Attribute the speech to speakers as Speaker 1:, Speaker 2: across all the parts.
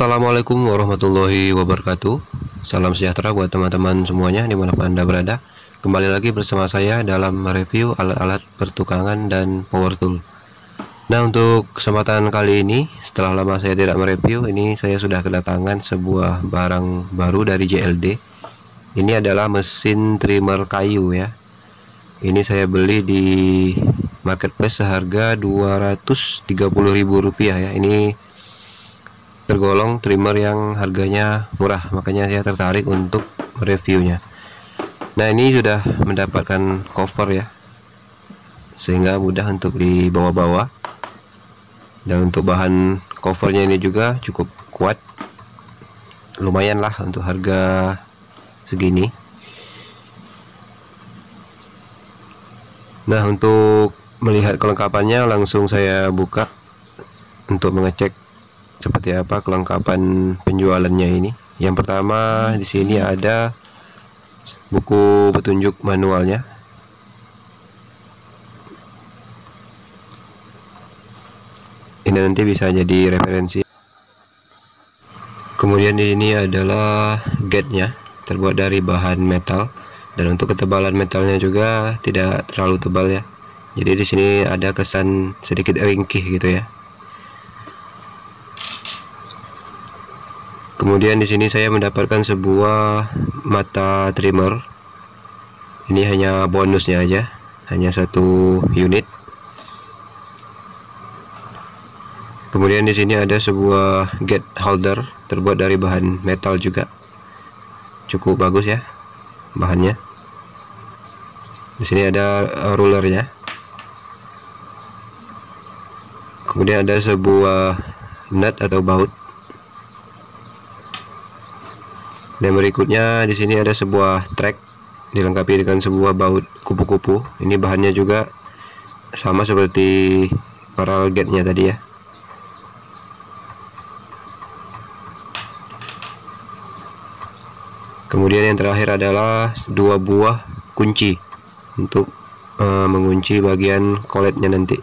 Speaker 1: Assalamualaikum warahmatullahi wabarakatuh. Salam sejahtera buat teman-teman semuanya dimanapun Anda berada. Kembali lagi bersama saya dalam mereview alat-alat pertukangan dan power tool. Nah, untuk kesempatan kali ini, setelah lama saya tidak mereview, ini saya sudah kedatangan sebuah barang baru dari JLD. Ini adalah mesin trimmer kayu ya. Ini saya beli di marketplace seharga Rp230.000 ya. Ini tergolong trimmer yang harganya murah, makanya saya tertarik untuk reviewnya. Nah, ini sudah mendapatkan cover ya, sehingga mudah untuk dibawa-bawa. Dan untuk bahan covernya ini juga cukup kuat, lumayan lah untuk harga segini. Nah, untuk melihat kelengkapannya langsung saya buka untuk mengecek seperti apa kelengkapan penjualannya ini. Yang pertama di sini ada buku petunjuk manualnya. Ini nanti bisa jadi referensi. Kemudian ini adalah guide-nya, terbuat dari bahan metal, dan untuk ketebalan metalnya juga tidak terlalu tebal ya. Jadi di sini ada kesan sedikit ringkih gitu ya. Kemudian di sini saya mendapatkan sebuah mata trimmer. Ini hanya bonusnya aja, hanya 1 unit. Kemudian di sini ada sebuah gate holder terbuat dari bahan metal juga. Cukup bagus ya bahannya. Di sini ada rulernya. Kemudian ada sebuah nut atau baut. Dan berikutnya di sini ada sebuah track dilengkapi dengan sebuah baut kupu-kupu. Ini bahannya juga sama seperti parallel gate-nya tadi ya. Kemudian yang terakhir adalah 2 buah kunci untuk mengunci bagian koletnya nanti.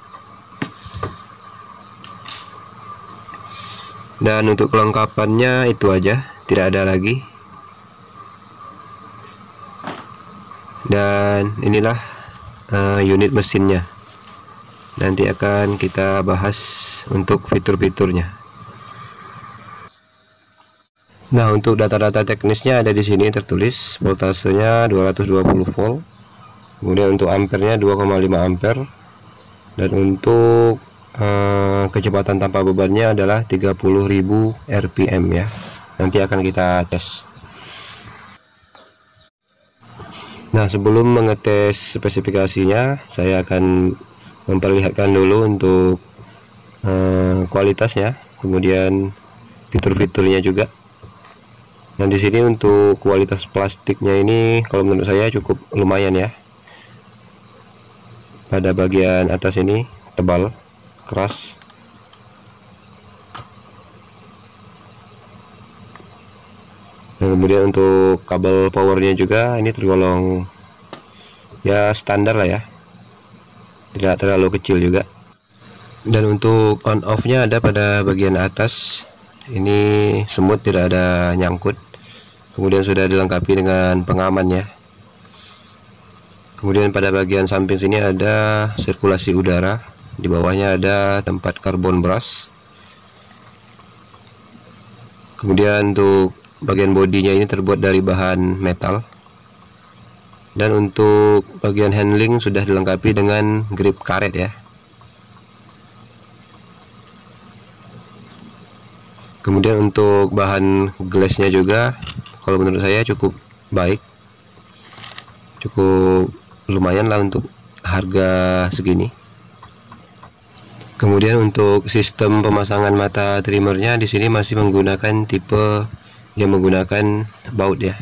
Speaker 1: Dan untuk kelengkapannya itu aja, tidak ada lagi. Dan inilah unit mesinnya. Nanti akan kita bahas untuk fitur-fiturnya. Nah, untuk data-data teknisnya ada di sini tertulis. Voltasenya 220 volt. Kemudian untuk ampernya 2,5 ampere. Dan untuk kecepatan tanpa bebannya adalah 30.000 rpm ya. Nanti akan kita tes. Nah, sebelum mengetes spesifikasinya, saya akan memperlihatkan dulu untuk kualitasnya, kemudian fitur-fiturnya juga. Nah, di sini untuk kualitas plastiknya ini, kalau menurut saya cukup lumayan ya. Pada bagian atas ini tebal, keras. Nah, kemudian untuk kabel powernya juga ini tergolong ya standar lah ya, tidak terlalu kecil juga. Dan untuk on off nya ada pada bagian atas, ini semut tidak ada nyangkut. Kemudian sudah dilengkapi dengan pengaman ya. Kemudian pada bagian samping sini ada sirkulasi udara, di bawahnya ada tempat karbon brush. Kemudian untuk bagian bodinya ini terbuat dari bahan metal. Dan untuk bagian handling sudah dilengkapi dengan grip karet ya. Kemudian untuk bahan glassnya juga, kalau menurut saya cukup baik, cukup lumayan lah untuk harga segini. Kemudian untuk sistem pemasangan mata trimmernya di sini masih menggunakan tipe yang menggunakan baut ya.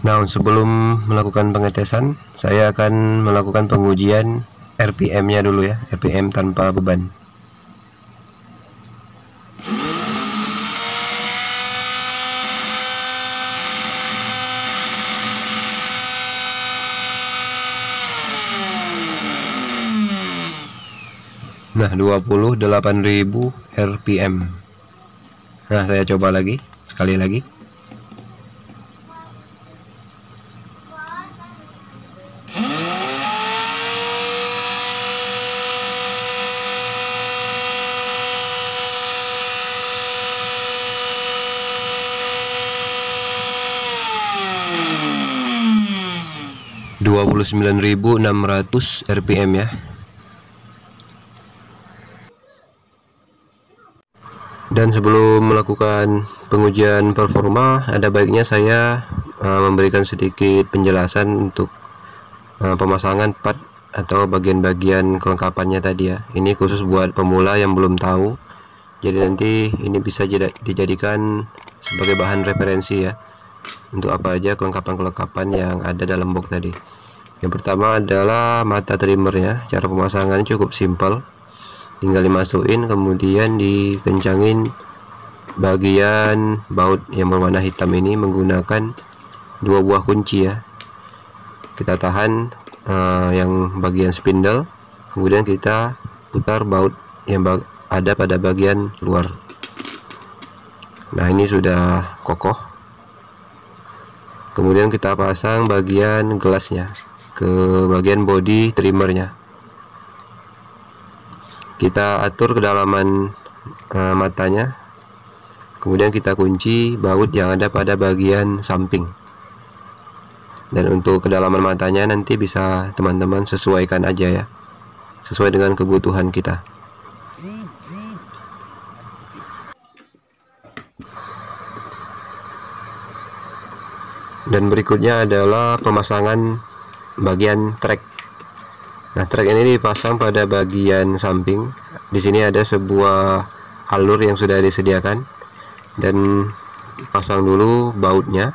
Speaker 1: Nah, sebelum melakukan pengetesan, saya akan melakukan pengujian RPM-nya dulu ya, RPM tanpa beban. Nah, 28.000 rpm. Nah, saya coba lagi, sekali lagi. Dua 29.600 rpm ya. Dan sebelum melakukan pengujian performa, ada baiknya saya memberikan sedikit penjelasan untuk pemasangan part atau bagian-bagian kelengkapannya tadi ya. Ini khusus buat pemula yang belum tahu. Jadi nanti ini bisa dijadikan sebagai bahan referensi ya, untuk apa aja kelengkapan-kelengkapan yang ada dalam box tadi. Yang pertama adalah mata trimmernya. Cara pemasangannya cukup simpel, tinggal dimasukin, kemudian dikencangin bagian baut yang berwarna hitam ini menggunakan dua buah kunci ya. Kita tahan yang bagian spindle, kemudian kita putar baut yang ada pada bagian luar. Nah, ini sudah kokoh. Kemudian kita pasang bagian gelasnya ke bagian body trimmernya. Kita atur kedalaman matanya, kemudian kita kunci baut yang ada pada bagian samping. Dan untuk kedalaman matanya nanti bisa teman-teman sesuaikan aja ya, sesuai dengan kebutuhan kita. Dan berikutnya adalah pemasangan bagian trek. Nah, trek ini dipasang pada bagian samping. Di sini ada sebuah alur yang sudah disediakan, dan pasang dulu bautnya.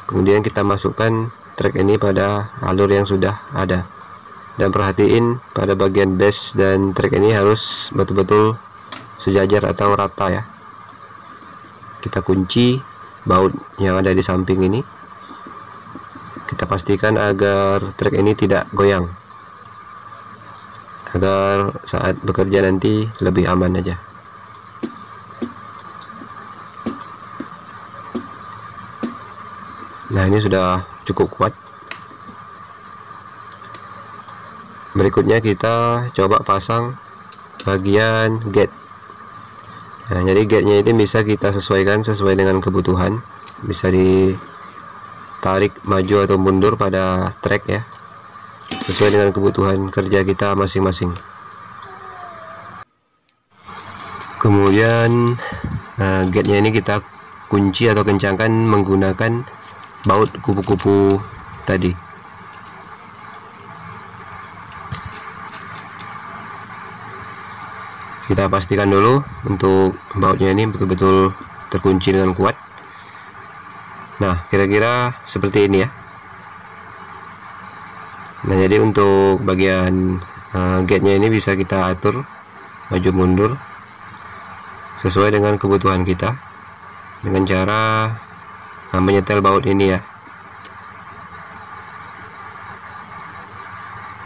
Speaker 1: Kemudian kita masukkan trek ini pada alur yang sudah ada. Dan perhatiin pada bagian base dan trek ini harus betul-betul sejajar atau rata ya. Kita kunci baut yang ada di samping ini. Kita pastikan agar trek ini tidak goyang, agar saat bekerja nanti lebih aman aja. Nah, ini sudah cukup kuat. Berikutnya kita coba pasang bagian gate. Nah, jadi gate-nya ini bisa kita sesuaikan sesuai dengan kebutuhan. Bisa ditarik maju atau mundur pada track ya, sesuai dengan kebutuhan kerja kita masing-masing. Kemudian gate-nya ini kita kunci atau kencangkan menggunakan baut kupu-kupu tadi. Kita pastikan dulu untuk bautnya ini betul-betul terkunci dengan kuat. Nah, kira-kira seperti ini ya. Nah, jadi untuk bagian gate-nya ini bisa kita atur maju mundur sesuai dengan kebutuhan kita dengan cara menyetel baut ini ya.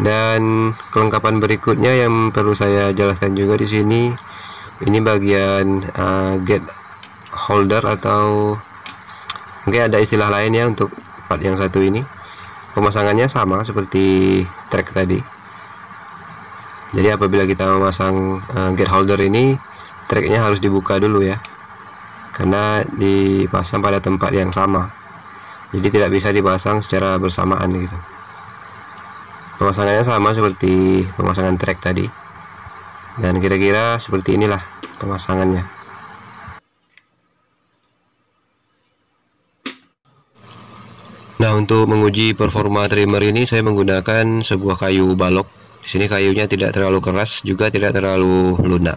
Speaker 1: Dan kelengkapan berikutnya yang perlu saya jelaskan juga di sini, ini bagian gate holder, atau mungkin ada istilah lain ya untuk part yang satu ini. Pemasangannya sama seperti track tadi. Jadi apabila kita memasang gate holder ini, tracknya harus dibuka dulu ya, karena dipasang pada tempat yang sama. Jadi tidak bisa dipasang secara bersamaan gitu. Pemasangannya sama seperti pemasangan track tadi, dan kira-kira seperti inilah pemasangannya. Nah, untuk menguji performa trimmer ini saya menggunakan sebuah kayu balok. Di sini kayunya tidak terlalu keras, juga tidak terlalu lunak.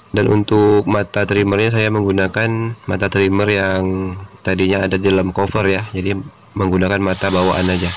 Speaker 1: Dan untuk mata trimmernya saya menggunakan mata trimmer yang tadinya ada di dalam cover ya, jadi menggunakan mata bawaan aja.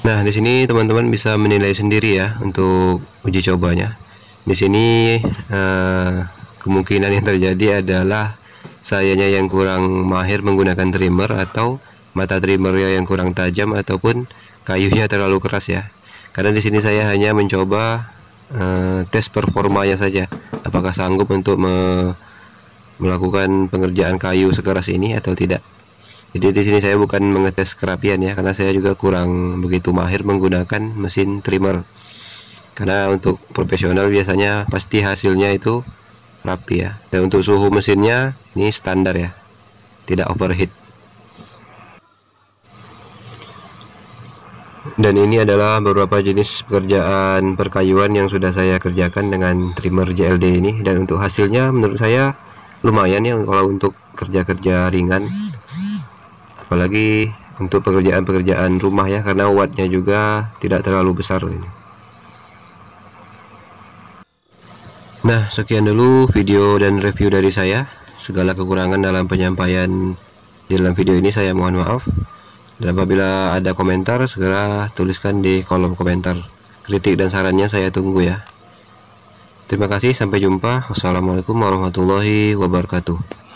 Speaker 1: Nah, di sini teman-teman bisa menilai sendiri ya untuk uji cobanya. Di sini kemungkinan yang terjadi adalah sayanya yang kurang mahir menggunakan trimmer, atau mata trimmernya yang kurang tajam, ataupun kayunya terlalu keras ya. Karena di sini saya hanya mencoba tes performanya saja, apakah sanggup untuk melakukan pengerjaan kayu sekeras ini atau tidak. Jadi di sini saya bukan mengetes kerapian ya, karena saya juga kurang begitu mahir menggunakan mesin trimmer. Karena untuk profesional biasanya pasti hasilnya itu rapi ya. Dan untuk suhu mesinnya ini standar ya, tidak overheat. Dan ini adalah beberapa jenis pekerjaan perkayuan yang sudah saya kerjakan dengan trimmer JLD ini, dan untuk hasilnya menurut saya lumayan ya kalau untuk kerja-kerja ringan, apalagi untuk pekerjaan-pekerjaan rumah ya, karena wattnya juga tidak terlalu besar ini. Nah, sekian dulu video dan review dari saya. Segala kekurangan dalam penyampaian di dalam video ini saya mohon maaf. Dan apabila ada komentar, segera tuliskan di kolom komentar. Kritik dan sarannya saya tunggu ya. Terima kasih, sampai jumpa. Wassalamualaikum warahmatullahi wabarakatuh.